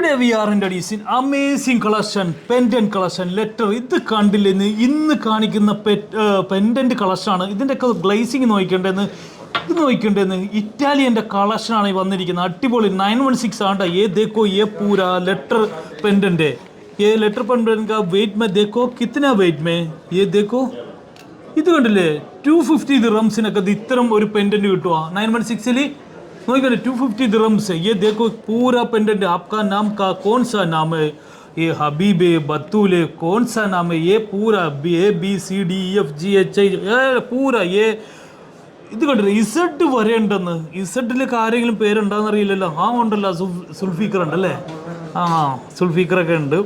Today we are introducing amazing collection, pendant collection, letter. ഇത് കണ്ടില്ലെന്ന് ഇന്ന് കാണിക്കുന്ന പെൻഡന്റ് കളക്ഷൻ ആണ്. ഇതിൻ്റെയൊക്കെ ഗ്ലേസിങ് നോക്കിണ്ടെന്ന് ഇറ്റാലിയൻ്റെ കളക്ഷനാണ് വന്നിരിക്കുന്നത്. അടിപൊളി 916 ആണ്. ये देखो ये पूरा लेटर पेंडेंट है. ये लेटर पेंडेंट का वेट में देखो कितना वेट में ये देखो. ഇത് കണ്ടില്ലേ 250 ദിർഹംസിനൊക്കെ ഇത്തരം ഒരു പെൻഡന്റ് കിട്ടുക 916 നോക്കിയാൽ 250 दिरहम्स है. ये देखो पूरा पेंडेंट. आपका नाम का कौन सा नाम है? ये हबीब है, बतूल है, कौन सा नाम है? ये पूरा ABCDEFGHI पूरा ये ഇത് കണ്ടില്ല ഇസഡ് വരെ ഉണ്ടെന്ന്. ഇസഡിലൊക്കെ ആരെങ്കിലും പേരുണ്ടാകുന്ന അറിയില്ലല്ലോ. ആ ഉണ്ടല്ലോ സുൽഫീക്കർ ഉണ്ടല്ലേ. സുൽഫീക്കറൊക്കെ ഉണ്ട്.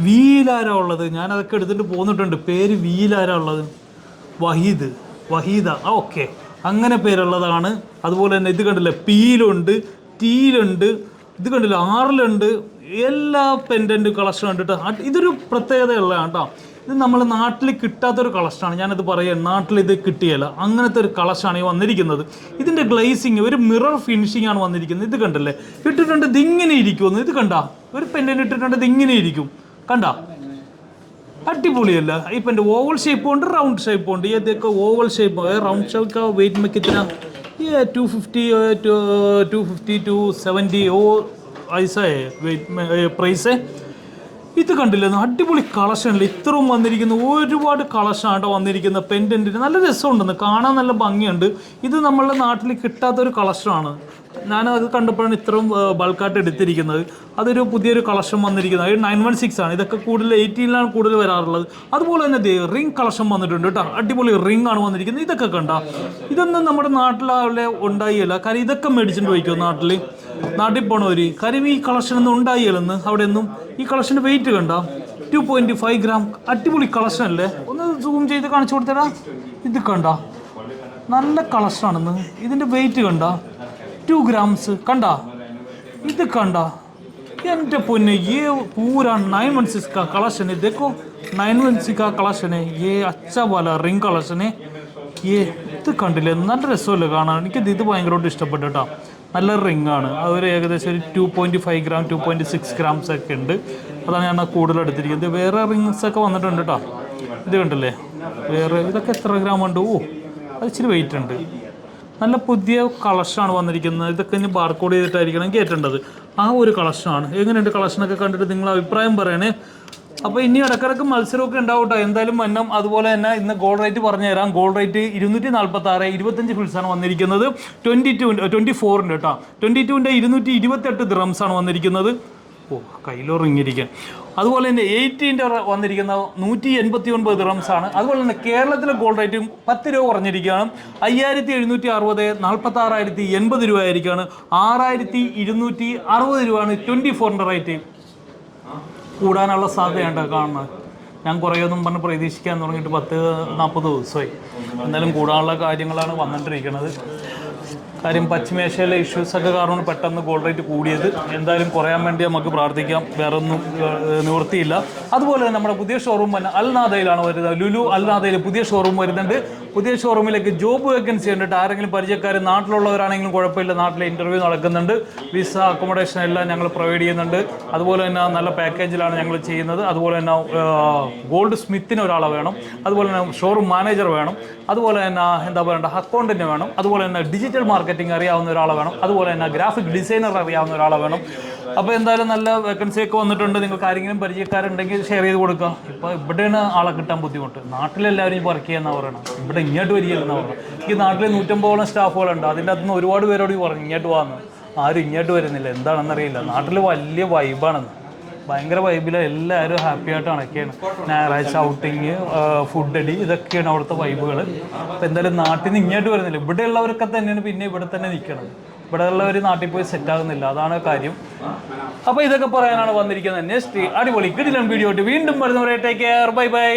വീലാരാ ഉള്ളത്? ഞാനതൊക്കെ എടുത്തിട്ട് പോന്നിട്ടുണ്ട്. പേര് വീലാരാ ഉള്ളത്? വഹീദ ഓക്കെ, അങ്ങനെ പേരുള്ളതാണ്. അതുപോലെ തന്നെ ഇത് കണ്ടില്ല പിയിലുണ്ട്, ടീയിലുണ്ട്, ഇത് കണ്ടില്ല ആറിലുണ്ട്. എല്ലാ പെൻഡൻറ്റ് കളക്ഷൻ കണ്ടിട്ട് ഇതൊരു പ്രത്യേകതയുള്ളതാണ് കേട്ടോ. ഇത് നമ്മൾ നാട്ടിൽ കിട്ടാത്തൊരു കളക്ഷനാണ്. ഞാനത് പറയാം, നാട്ടിൽ ഇത് കിട്ടിയല്ല. അങ്ങനത്തെ ഒരു കളക്ഷനാണ് ഈ വന്നിരിക്കുന്നത്. ഇതിൻ്റെ ഗ്ലേസിങ് ഒരു മിറർ ഫിനിഷിംഗ് ആണ് വന്നിരിക്കുന്നത്. ഇത് കണ്ടല്ലേ ഇട്ടിട്ടുണ്ട്, ഇതിങ്ങനെ ഇരിക്കുമെന്ന്. ഇത് കണ്ട ഒരു പെൻഡൻറ്റ് ഇട്ടിട്ടുണ്ട്, ഇതിങ്ങനെ ഇരിക്കും. കണ്ട അടിപൊളിയല്ല. ഇപ്പം എൻ്റെ ഓവൽ ഷേപ്പ് ഉണ്ട്, റൗണ്ട് ഷേപ്പ് ഉണ്ട്. ഏതൊക്കെ oval shape round shape weight में कितना ये 250 to 70 ऐसा है वेट में प्राइस है. ഇത് കണ്ടില്ല അടിപൊളി കളക്ഷനിൽ ഇത്രയും വന്നിരിക്കുന്ന ഒരുപാട് കളക്ഷനാണ് വന്നിരിക്കുന്ന പെൻഡൻറ്റിന്. നല്ല രസമുണ്ടെന്ന് കാണാൻ, നല്ല ഭംഗിയുണ്ട്. ഇത് നമ്മളുടെ നാട്ടിൽ കിട്ടാത്തൊരു കളക്ഷനാണ്. ഞാനത് കണ്ടപ്പോഴാണ് ഇത്രയും ബൾക്കായിട്ട് എടുത്തിരിക്കുന്നത്. അതൊരു പുതിയൊരു കളക്ഷൻ വന്നിരിക്കുന്നത്. അത് 916 ആണ്. ഇതൊക്കെ കൂടുതൽ 18 കൂടുതൽ വരാറുള്ളത്. അതുപോലെ തന്നെ റിംഗ് കളക്ഷൻ വന്നിട്ടുണ്ട് കേട്ടോ. അടിപൊളി റിംഗ് ആണ് വന്നിരിക്കുന്നത്. ഇതൊക്കെ കണ്ട ഇതൊന്നും നമ്മുടെ നാട്ടിലെ ഉണ്ടായില്ല. കാര്യം ഇതൊക്കെ മേടിച്ചിട്ട് പോയിക്കോ നാട്ടിൽ പോണവര്. കാര്യം ഈ കളക്ഷനൊന്നും ഉണ്ടായില്ലെന്ന് അവിടെ ഒന്നും. ഈ കളക്ഷൻ്റെ വെയിറ്റ് കണ്ട 2.5 ഗ്രാം. അടിപൊളി കളക്ഷൻ അല്ലേ? ഒന്ന് സൂം ചെയ്ത് കാണിച്ചു കൊടുത്തരാ. ഇത് കണ്ട നല്ല കളക്ഷനാണെന്ന്. ഇതിൻ്റെ വെയിറ്റ് കണ്ട 2 ग्राम्स കണ്ട. ഇത് കണ്ട എൻ്റെ പൊന്നെ ये पूरा 916 का कलेक्शन है. देखो 916 का कलेक्शन है. ये अच्छा वाला रिंग कलेक्शन है. ये ഇത് കണ്ടില്ലേ നല്ല രസമല്ലേ കാണാൻ. എനിക്കിത് ഭയങ്കരമായിട്ട് ഇഷ്ടപ്പെട്ടു കേട്ടോ. നല്ല റിംഗ് ആണ്. അതൊരു ഏകദേശം ഒരു 2.5 ഗ്രാം 2.6 ഗ്രാംസ് ഒക്കെ ഉണ്ട്. അതാണ് ഞാൻ കൂടുതൽ എടുത്തിരിക്കുന്നത്. വേറെ റിങ്സ് ഒക്കെ വന്നിട്ടുണ്ട് കേട്ടോ. ഇത് കണ്ടില്ലേ വേറെ ഇതൊക്കെ എത്ര ഗ്രാം ഉണ്ട്? അത് ഇച്ചിരി വെയിറ്റ് ഉണ്ട്. നല്ല പുതിയ കളക്ഷനാണ് വന്നിരിക്കുന്നത്. ഇതൊക്കെ ഇനി ബാർകോഡ് ചെയ്തിട്ടായിരിക്കണം കയറ്റേണ്ടത്. ആ ഒരു കളക്ഷനാണ്. എങ്ങനെയുണ്ട് കളക്ഷനൊക്കെ കണ്ടിട്ട് നിങ്ങൾ അഭിപ്രായം പറയണേ. അപ്പോൾ ഇനി ഇടക്കിടക്ക് മത്സരമൊക്കെ ഉണ്ടാവും കേട്ടോ. എന്തായാലും വന്നം. അതുപോലെ തന്നെ ഇന്ന് ഗോൾഡ് റേറ്റ് പറഞ്ഞു തരാം. ഗോൾഡ് റേറ്റ് 246 25 ഫിൽസാണ് വന്നിരിക്കുന്നത്. 24 കേട്ടോ. 22ൻ്റെ 228 ദിർഹംസാണ് വന്നിരിക്കുന്നത്. കയ്യിലൊറിങ്ങിരിക്കാൻ. അതുപോലെ തന്നെ 18ൻ്റെ വന്നിരിക്കുന്ന 189 ദിർഹംസാണ്. അതുപോലെ തന്നെ കേരളത്തിലെ ഗോൾഡ് റേറ്റും 10 രൂപ കുറഞ്ഞിരിക്കുകയാണ്. 5760 46,080 രൂപ ആയിരിക്കുകയാണ്. 6260 രൂപയാണ് 24ൻ്റെ റേറ്റ്. കൂടാനുള്ള സാധ്യതയുണ്ട് കാണുന്നത്. ഞാൻ കുറേയൊന്നും പറഞ്ഞ് പ്രതീക്ഷിക്കാൻ തുടങ്ങിയിട്ട് 10-40 ദിവസമായി. എന്നാലും കൂടാനുള്ള കാര്യങ്ങളാണ് വന്നിട്ടിരിക്കുന്നത്. കാര്യം പശ്ചിമേഷ്യയിലെ ഇഷ്യൂസൊക്കെ കാരണം പെട്ടെന്ന് ഗോൾഡ് റേറ്റ് കൂടിയത്. എന്തായാലും കുറയാൻ വേണ്ടി നമുക്ക് പ്രാർത്ഥിക്കാം. വേറെ ഒന്നും നിവൃത്തിയില്ല. അതുപോലെ തന്നെ നമ്മുടെ പുതിയ ഷോറൂം തന്നെ അൽനാദയിലാണ് വരുന്നത്. ലുലു അൽനാദയിൽ പുതിയ ഷോറൂം വരുന്നുണ്ട്. പുതിയ ഷോറൂമിലേക്ക് ജോബ് വേക്കൻസി കണ്ടിട്ട് ആരെങ്കിലും പരിചയക്കാർ നാട്ടിലുള്ളവരാണെങ്കിലും കുഴപ്പമില്ല. നാട്ടിലെ ഇൻ്റർവ്യൂ നടക്കുന്നുണ്ട്. വിസ അക്കോമഡേഷൻ എല്ലാം ഞങ്ങൾ പ്രൊവൈഡ് ചെയ്യുന്നുണ്ട്. അതുപോലെ തന്നെ നല്ല പാക്കേജിലാണ് ഞങ്ങൾ ചെയ്യുന്നത്. അതുപോലെ തന്നെ ഗോൾഡ് സ്മിത്തിന് ഒരാളെ വേണം. അതുപോലെ തന്നെ ഷോറൂം മാനേജർ വേണം. അതുപോലെ തന്നെ എന്താ പറയണ്ട അക്കൗണ്ടൻറ്റ് വേണം. അതുപോലെ തന്നെ ഡിജിറ്റൽ മാർക്കറ്റിംഗ് അറിയാവുന്ന ഒരാളെ വേണം. അതുപോലെ തന്നെ ഗ്രാഫിക് ഡിസൈനർ അറിയാവുന്ന ഒരാളെ വേണം. അപ്പോൾ എന്തായാലും നല്ല വേക്കൻസിയൊക്കെ വന്നിട്ടുണ്ട്. നിങ്ങൾക്ക് ആരെങ്കിലും പരിചയക്കാരുണ്ടെങ്കിൽ ഷെയർ ചെയ്ത് കൊടുക്കുക. ഇപ്പോൾ ഇവിടെയാണ് ആളെ കിട്ടാൻ ബുദ്ധിമുട്ട്. നാട്ടിലെല്ലാവരും വർക്ക് ചെയ്യാമെന്നാണ് പറയണം. ഇവിടെ ഇങ്ങോട്ട് വരികയെന്നാണ് പറയണം. ഈ നാട്ടിൽ 150ഓളം സ്റ്റാഫുകളുണ്ട്. അതിൻ്റെ അകത്തുനിന്ന് ഒരുപാട് പേരോട് പറഞ്ഞു ഇങ്ങോട്ട് പോകാമെന്ന്. ആരും ഇങ്ങോട്ട് വരുന്നില്ല. എന്താണെന്നറിയില്ല. നാട്ടിൽ വലിയ വൈബാണെന്ന്. ഭയങ്കര വൈബിലാണ്. എല്ലാവരും ഹാപ്പി ആയിട്ടൊക്കെയാണ്. ഞായറാഴ്ച ഔട്ടിങ്, ഫുഡ് അടി, ഇതൊക്കെയാണ് അവിടുത്തെ വൈബുകൾ. അപ്പോൾ എന്തായാലും നാട്ടിൽ നിന്ന് ഇങ്ങോട്ട് വരുന്നില്ല. ഇവിടെയുള്ളവരൊക്കെ തന്നെയാണ് പിന്നെ ഇവിടെ തന്നെ നിൽക്കുന്നത്. ഇവിടെ ഉള്ളവർ നാട്ടിൽ പോയി സെറ്റാകുന്നില്ല. അതാണ് കാര്യം. അപ്പോൾ ഇതൊക്കെ പറയാനാണ് വന്നിരിക്കുന്നത്. നെക്സ്റ്റ് അടിപൊളി കിടിലൻ വീഡിയോ ആയിട്ട് വീണ്ടും വരുന്നവരെ ടേക്ക് കെയർ. Bye bye.